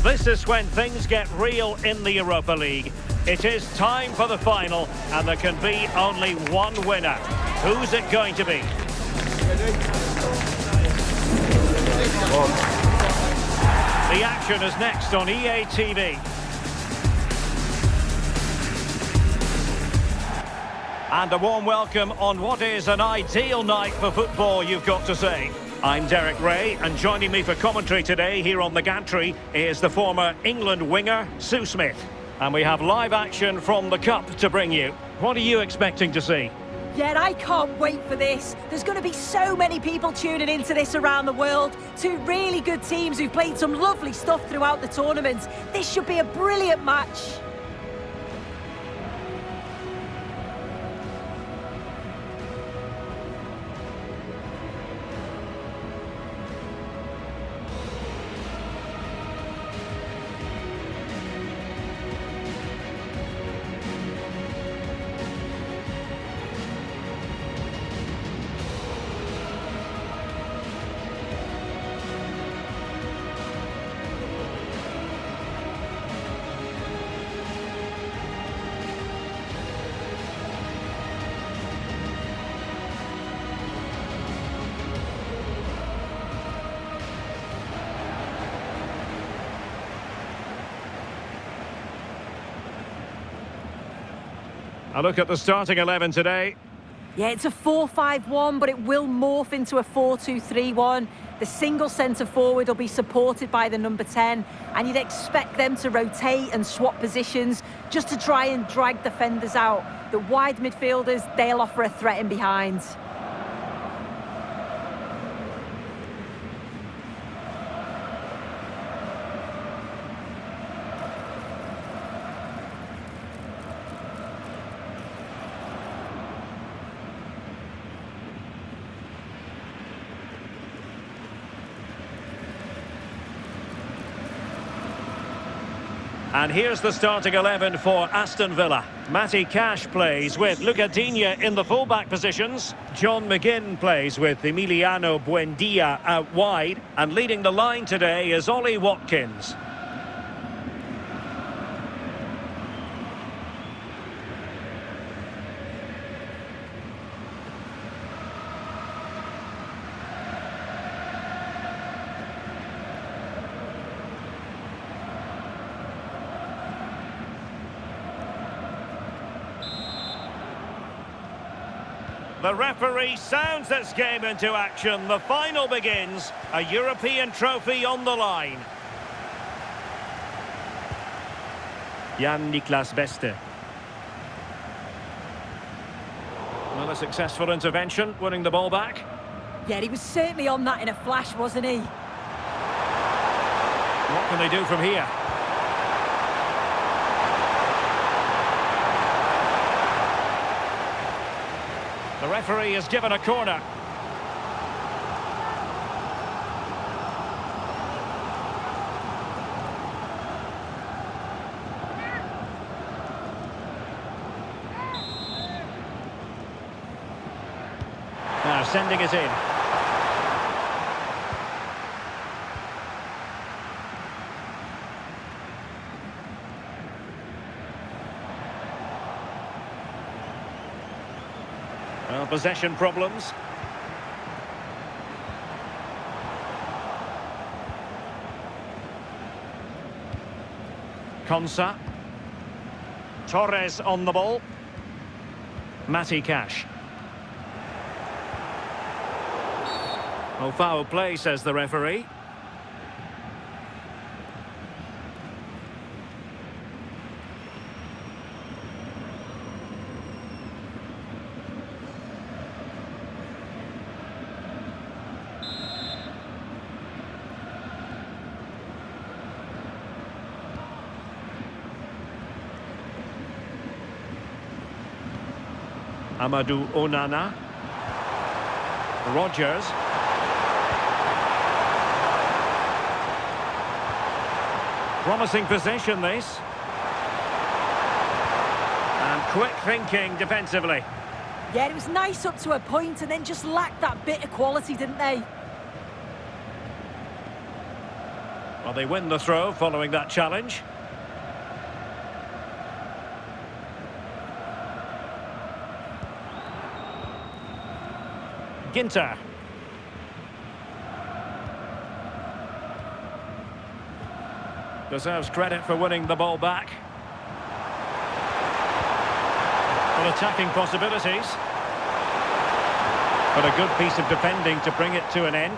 This is when things get real in the Europa League. It is time for the final, and there can be only one winner. Who's it going to be? The action is next on EA TV. And a warm welcome on what is an ideal night for football, you've got to say. I'm Derek Ray, and joining me for commentary today here on the gantry is the former England winger, Sue Smith. And we have live action from the Cup to bring you. What are you expecting to see? Yeah, I can't wait for this. There's going to be so many people tuning into this around the world. Two really good teams who've played some lovely stuff throughout the tournament. This should be a brilliant match. A look at the starting 11 today. Yeah, it's a 4-5-1, but it will morph into a 4-2-3-1. The single centre-forward will be supported by the number 10, and you'd expect them to rotate and swap positions just to try and drag defenders out. The wide midfielders, they'll offer a threat in behind. And here's the starting 11 for Aston Villa. Matty Cash plays with Luca Digne in the fullback positions. John McGinn plays with Emiliano Buendia out wide. And leading the line today is Ollie Watkins. The referee sounds this game into action. The final begins. A European trophy on the line. Jan-Niklas Beste. Well, a successful intervention, winning the ball back. Yeah, he was certainly on that in a flash, wasn't he? What can they do from here? The referee has given a corner. Now sending it in. Well, possession problems. Konsa. Torres on the ball. Matty Cash. Oh, foul play, says the referee. Amadou Onana. Rogers. Promising possession, this. And quick thinking defensively. Yeah, it was nice up to a point and then just lacked that bit of quality, didn't they? Well, they win the throw following that challenge. Ginter. Deserves credit for winning the ball back. Well, attacking possibilities. But a good piece of defending to bring it to an end.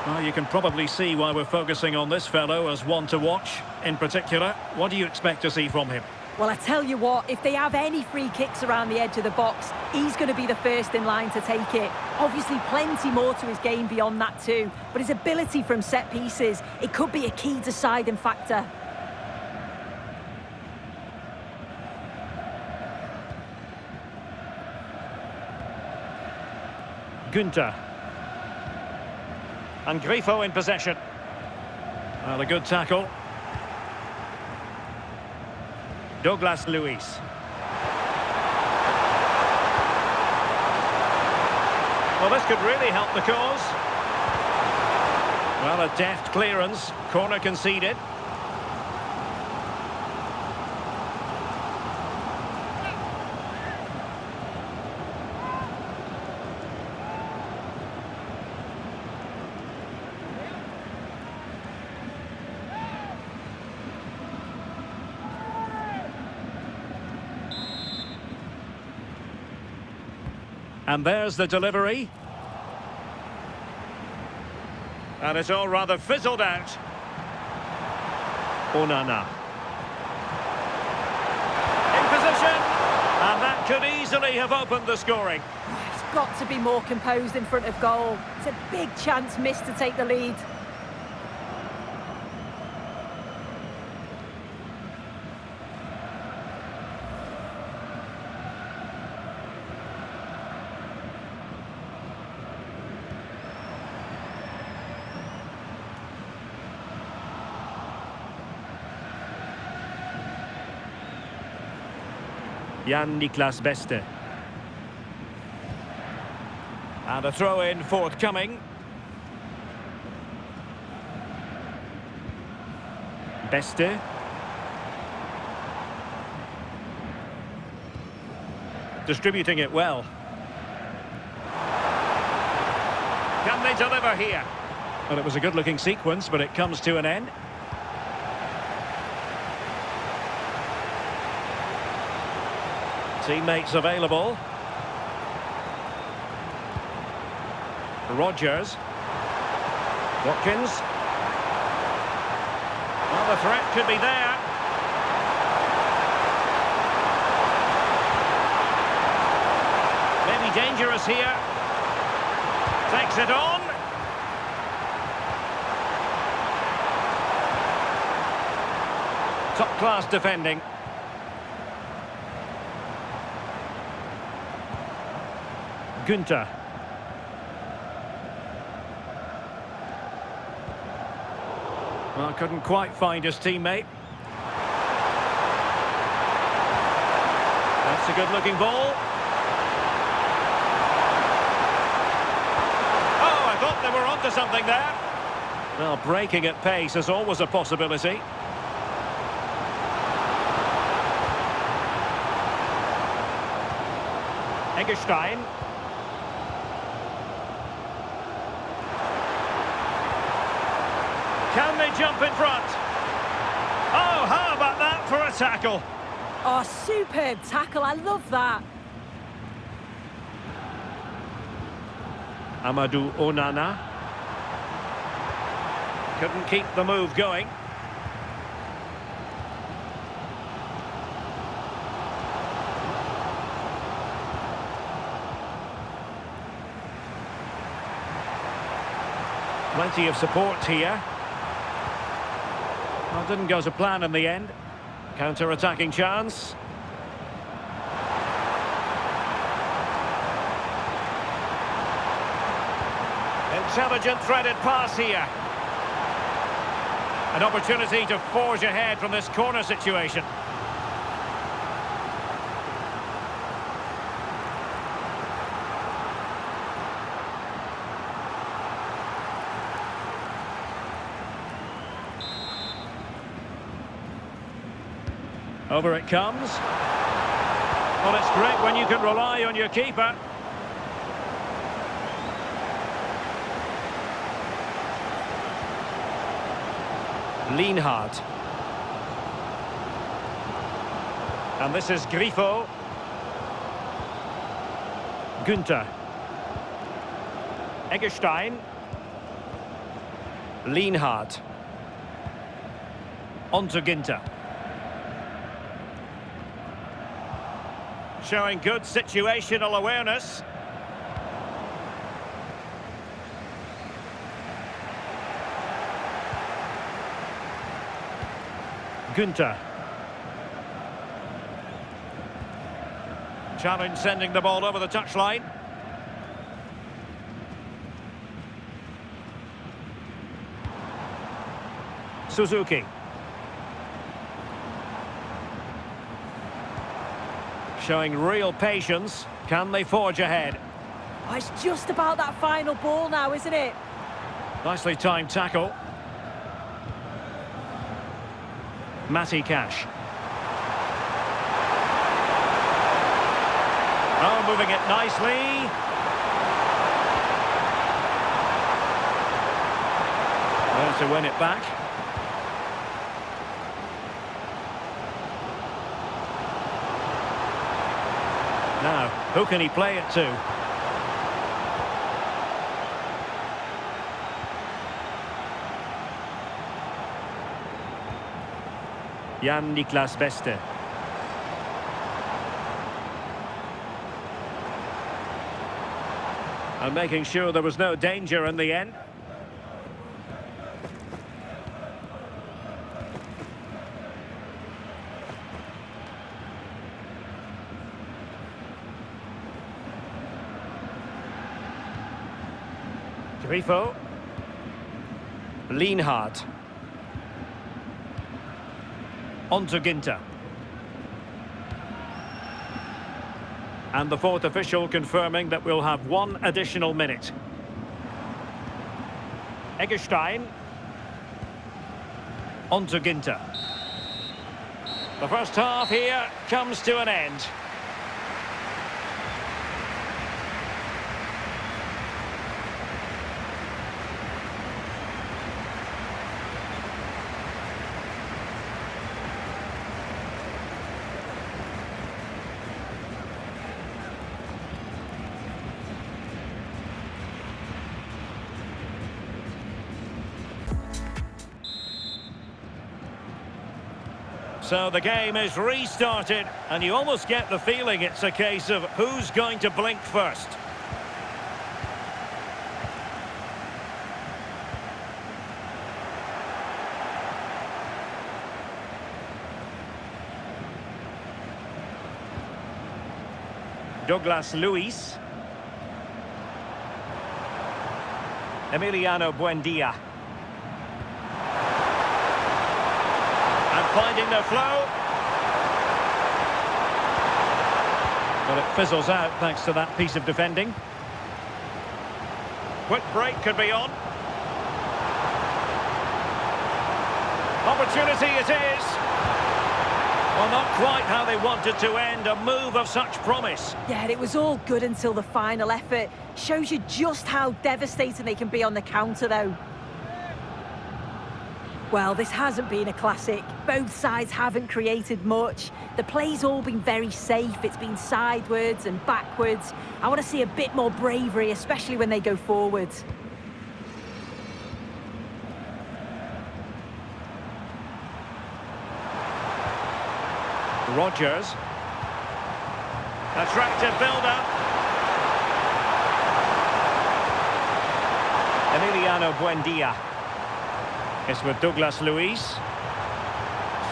Well, you can probably see why we're focusing on this fellow as one to watch. In particular, what do you expect to see from him? Well, I tell you what, if they have any free kicks around the edge of the box, he's going to be the first in line to take it. Obviously, plenty more to his game beyond that too, but his ability from set pieces, it could be a key deciding factor. Günther. And Grifo in possession. Well, a good tackle. Douglas Luiz. Well, this could really help the cause. Well, a deft clearance. Corner conceded. And there's the delivery. And it's all rather fizzled out. Onana. In position. And that could easily have opened the scoring. He's got to be more composed in front of goal. It's a big chance missed to take the lead. Jan-Niklas Beste. And a throw-in forthcoming. Beste. Distributing it well. Can they deliver here? Well, it was a good-looking sequence, but it comes to an end. Teammates available. Rodgers. Watkins. Well, the threat could be there. Maybe dangerous here. Takes it on. Top-class defending. Günther. Well, couldn't quite find his teammate. That's a good-looking ball. Oh, I thought they were onto something there. Well, breaking at pace is always a possibility. Eggestein. Can they jump in front? Oh, how about that for a tackle? Oh, superb tackle. I love that. Amadou Onana. Couldn't keep the move going. Plenty of support here. Well, didn't go to plan in the end. Counter-attacking chance. Intelligent threaded pass here. An opportunity to forge ahead from this corner situation. Over it comes. Well, it's great when you can rely on your keeper. Lienhard. And this is Grifo. Günther. Eggestein. Lienhard. On to Günther. Showing good situational awareness. Günther. Challenge sending the ball over the touchline. Suzuki. Showing real patience. Can they forge ahead? Oh, it's just about that final ball now, isn't it? Nicely timed tackle. Matty Cash. Oh, moving it nicely. There to win it back. Now, who can he play it to? Jan-Niklas Beste. And making sure there was no danger in the end. Grifo. Lienhard. On to Günther. And the fourth official confirming that we'll have one additional minute. Eggestein. On to Günther. The first half here comes to an end. So the game is restarted, and you almost get the feeling it's a case of who's going to blink first. Douglas Luiz. Emiliano Buendia. Finding their flow. But it fizzles out thanks to that piece of defending. Quick break could be on. Opportunity it is. Well, not quite how they wanted to end. A move of such promise. Yeah, it was all good until the final effort. Shows you just how devastating they can be on the counter, though. Well, this hasn't been a classic. Both sides haven't created much. The play's all been very safe. It's been sidewards and backwards. I want to see a bit more bravery, especially when they go forwards. Rodgers. Attractive build-up. Emiliano Buendia. It's with Douglas Luiz.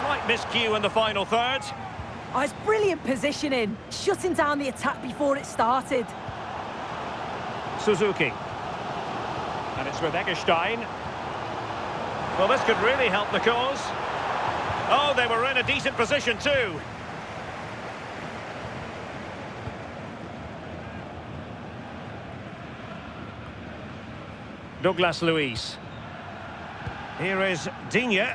Slight miscue in the final third. Oh, it's brilliant positioning, shutting down the attack before it started. Suzuki. And it's with Eggestein. Well, this could really help the cause. Oh, they were in a decent position too. Douglas Luiz. Here is Digne.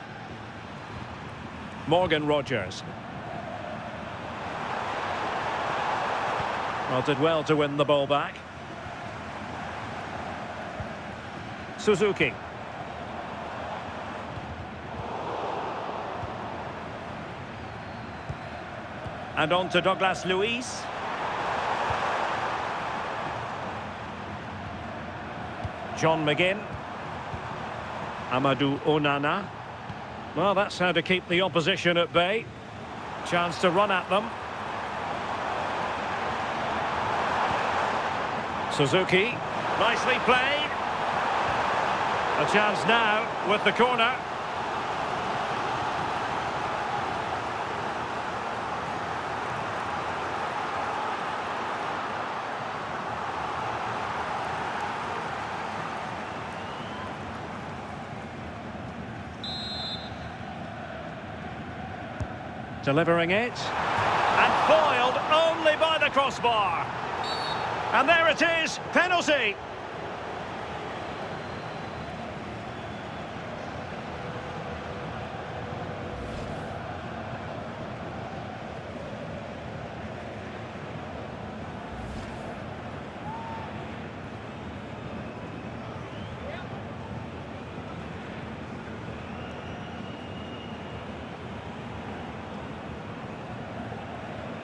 Morgan Rodgers. Well, did well to win the ball back. Suzuki. And on to Douglas Luiz. John McGinn. Amadou Onana. Well, that's how to keep the opposition at bay. Chance to run at them. Suzuki. Nicely played. A chance now with the corner. Delivering it, and foiled only by the crossbar. And there it is, penalty.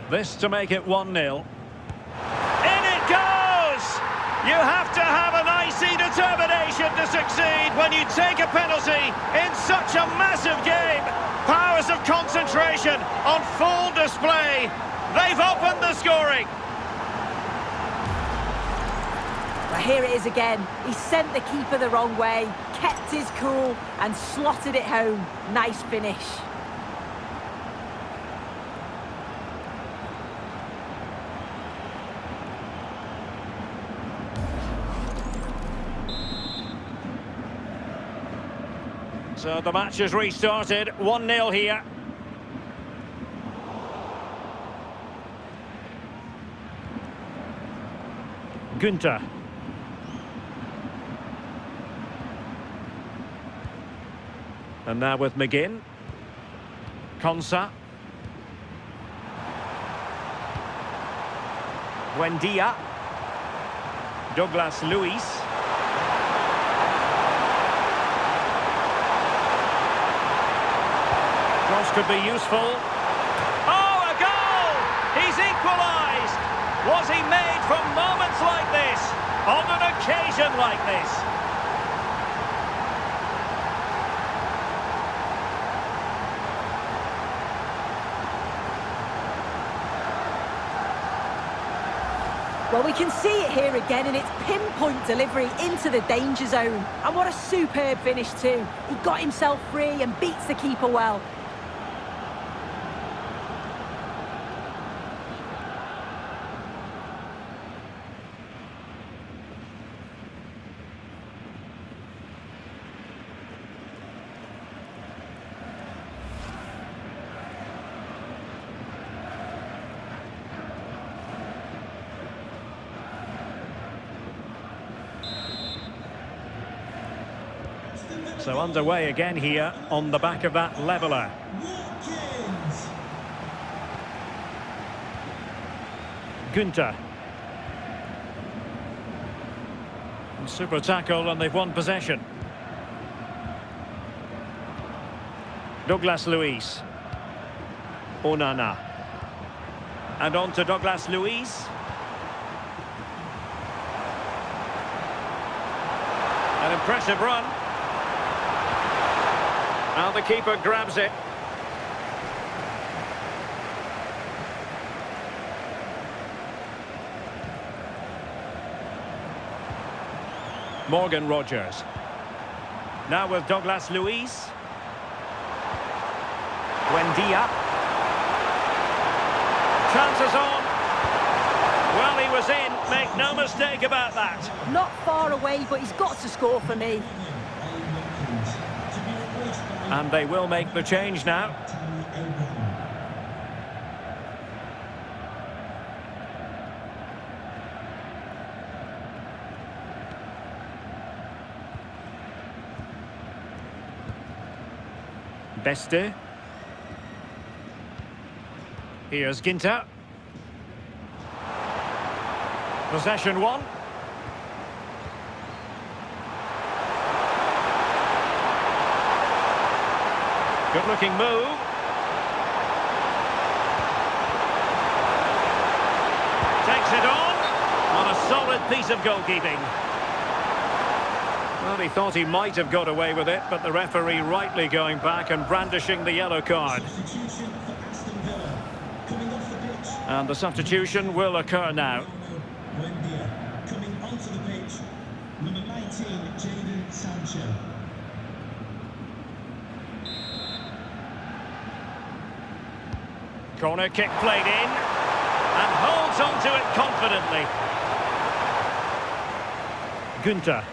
This to make it 1-0. In it goes! You have to have an icy determination to succeed when you take a penalty in such a massive game. Powers of concentration on full display. They've opened the scoring. Well, here it is again. He sent the keeper the wrong way, kept his cool and slotted it home. Nice finish. So the match has restarted, 1-0 here. Günther. And now with McGinn. Konsa. Buendia. Douglas Luiz. Cross could be useful. Oh, a goal! He's equalised! Was he made from moments like this? On an occasion like this? Well, we can see it here again, and it's pinpoint delivery into the danger zone. And what a superb finish too. He got himself free and beats the keeper well. So underway again here on the back of that leveller. Günther. Super tackle and they've won possession. Douglas Luiz. Onana. And on to Douglas Luiz. An impressive run. Now the keeper grabs it. Morgan Rogers. Now with Douglas Luiz. Buendia. Chances on. Well, he was in. Make no mistake about that. Not far away, but he's got to score for me. And they will make the change now. Beste. Here's Günther. Possession one. Good looking move. Takes it on a solid piece of goalkeeping. Well, he thought he might have got away with it, but the referee rightly going back and brandishing the yellow card. And the substitution will occur now. Coming onto the pitch, number 19, Jadon Sancho. Corner kick played in, and holds on to it confidently. Günther.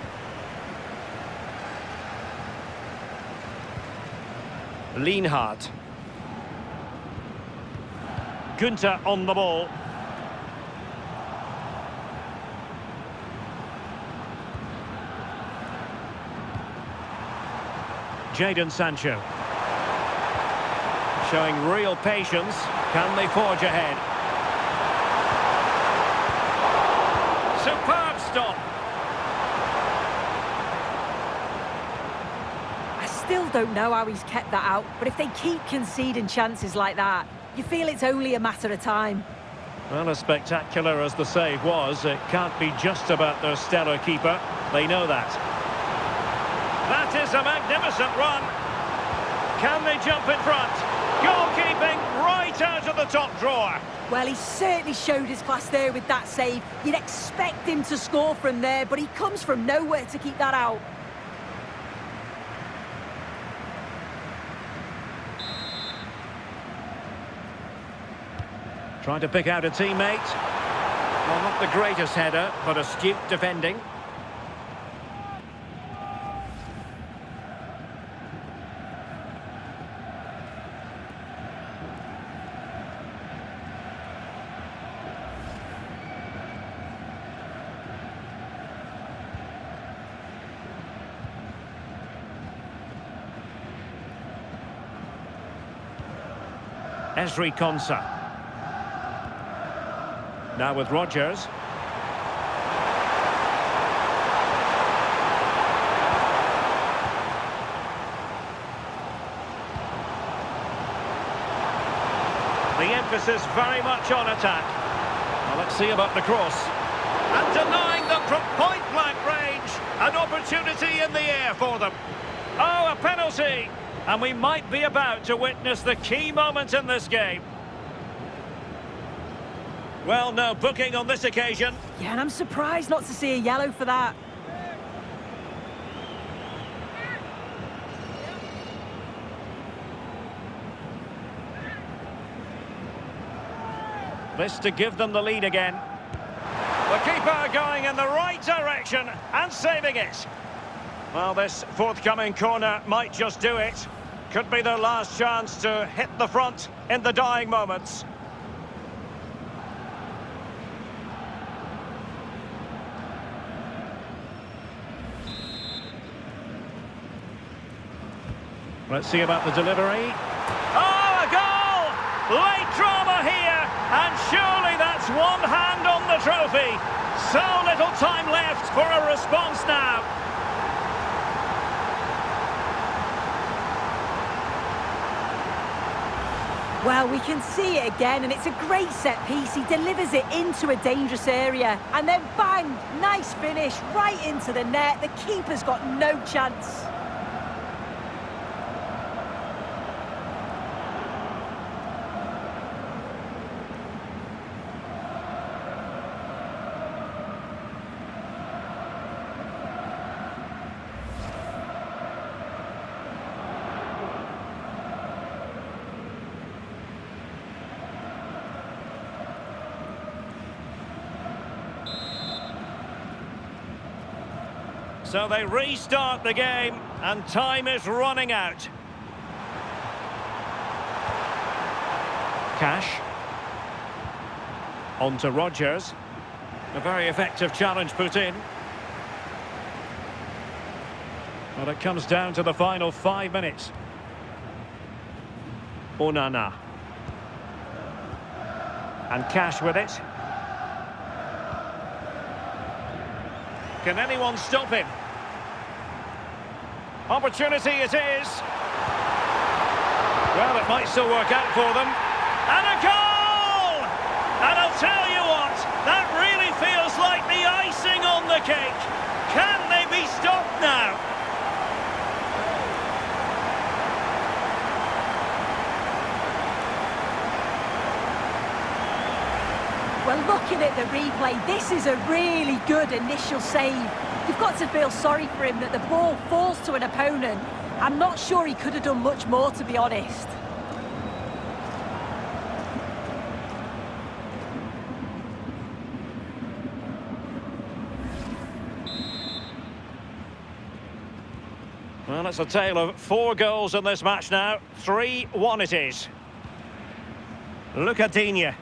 Lienhardt. Günther on the ball. Jadon Sancho. Showing real patience. Can they forge ahead? Superb stop. I still don't know how he's kept that out, but if they keep conceding chances like that, you feel it's only a matter of time. Well, as spectacular as the save was, it can't be just about their stellar keeper. They know that. That is a magnificent run. Can they jump in front? Goalkeeping right out of the top drawer. Well, he certainly showed his class there with that save. You'd expect him to score from there, but he comes from nowhere to keep that out. Trying to pick out a teammate. Well, not the greatest header, but astute defending. Ezri Konsa. Now with Rodgers. The emphasis very much on attack. Well, let's see about the cross. And denying them from point-blank range. An opportunity in the air for them. Oh, a penalty! And we might be about to witness the key moment in this game. Well, no booking on this occasion. Yeah, and I'm surprised not to see a yellow for that. This to give them the lead again. The keeper going in the right direction and saving it. Well, this forthcoming corner might just do it. Could be their last chance to hit the front in the dying moments. Let's see about the delivery. Oh, a goal! Late drama here, and surely that's one hand on the trophy. So little time left for a response now. Well, we can see it again, and it's a great set piece. He delivers it into a dangerous area, and then bang, nice finish, right into the net. The keeper's got no chance. So they restart the game, and time is running out. Cash. On to Rodgers. A very effective challenge put in. Well, it comes down to the final 5 minutes. Onana. And Cash with it. Can anyone stop him? Opportunity it is. Well, it might still work out for them. And a goal! And I'll tell you what, that really feels like the icing on the cake. Can they be stopped now? Well, looking at the replay, this is a really good initial save. You've got to feel sorry for him that the ball falls to an opponent. I'm not sure he could have done much more, to be honest. Well, it's a tale of 4 goals in this match now. 3-1 it is. Lucadinha.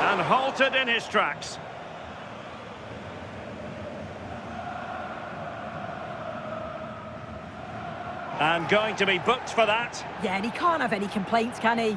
And halted in his tracks. And going to be booked for that. Yeah, and he can't have any complaints, can he?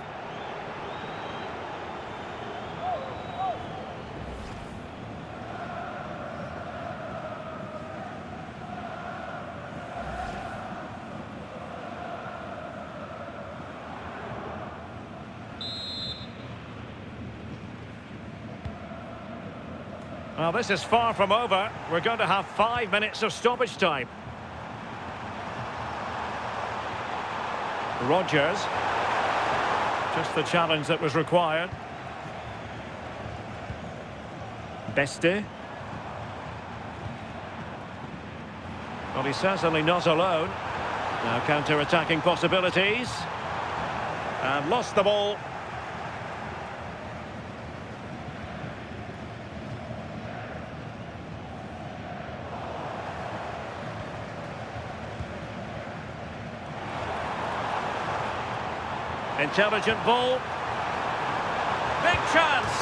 Well, this is far from over. We're going to have 5 minutes of stoppage time. Rodgers. Just the challenge that was required. Beste. Well, he's certainly not alone. Now counter-attacking possibilities. And lost the ball. Intelligent ball. Big chance.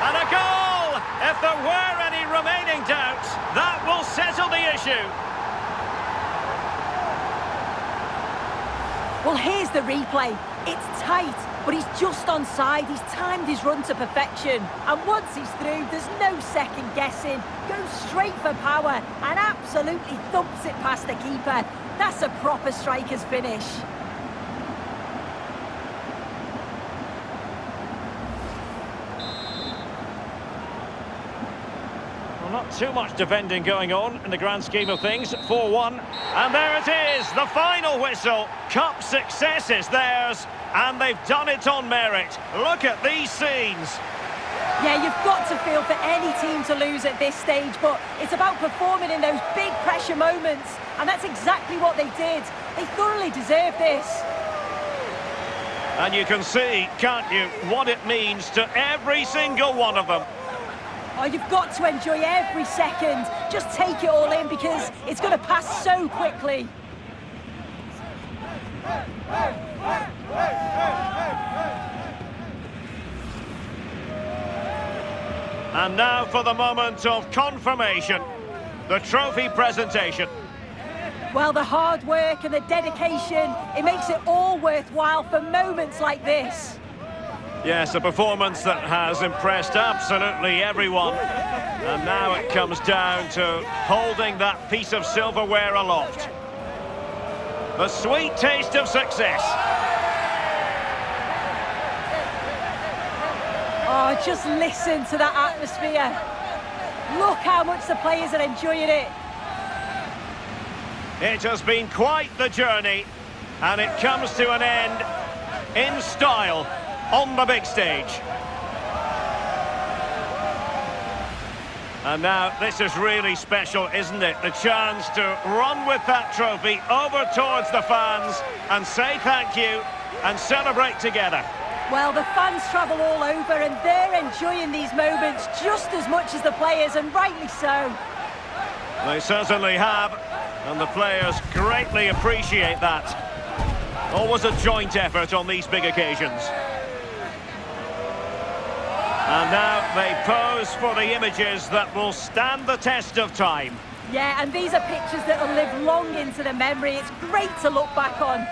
And a goal! If there were any remaining doubts, that will settle the issue. Well, here's the replay. It's tight, but he's just onside. He's timed his run to perfection. And once he's through, there's no second guessing. Goes straight for power and absolutely thumps it past the keeper. That's a proper striker's finish. Not too much defending going on in the grand scheme of things. 4-1. And there it is, the final whistle. Cup success is theirs, and they've done it on merit. Look at these scenes. Yeah, you've got to feel for any team to lose at this stage, but it's about performing in those big pressure moments, and that's exactly what they did. They thoroughly deserve this. And you can see, can't you, what it means to every single one of them. Oh, you've got to enjoy every second. Just take it all in because it's going to pass so quickly. And now for the moment of confirmation. The trophy presentation. Well, the hard work and the dedication, it makes it all worthwhile for moments like this. Yes, a performance that has impressed absolutely everyone. And now it comes down to holding that piece of silverware aloft. The sweet taste of success. Oh, just listen to that atmosphere. Look how much the players are enjoying it. It has been quite the journey, and it comes to an end in style. On the big stage. And now this is really special, isn't it? The chance to run with that trophy over towards the fans and say thank you and celebrate together. Well, the fans travel all over and they're enjoying these moments just as much as the players, and rightly so. They certainly have, and the players greatly appreciate that. Always a joint effort on these big occasions. And now they pose for the images that will stand the test of time. Yeah, and these are pictures that will live long into the memory. It's great to look back on.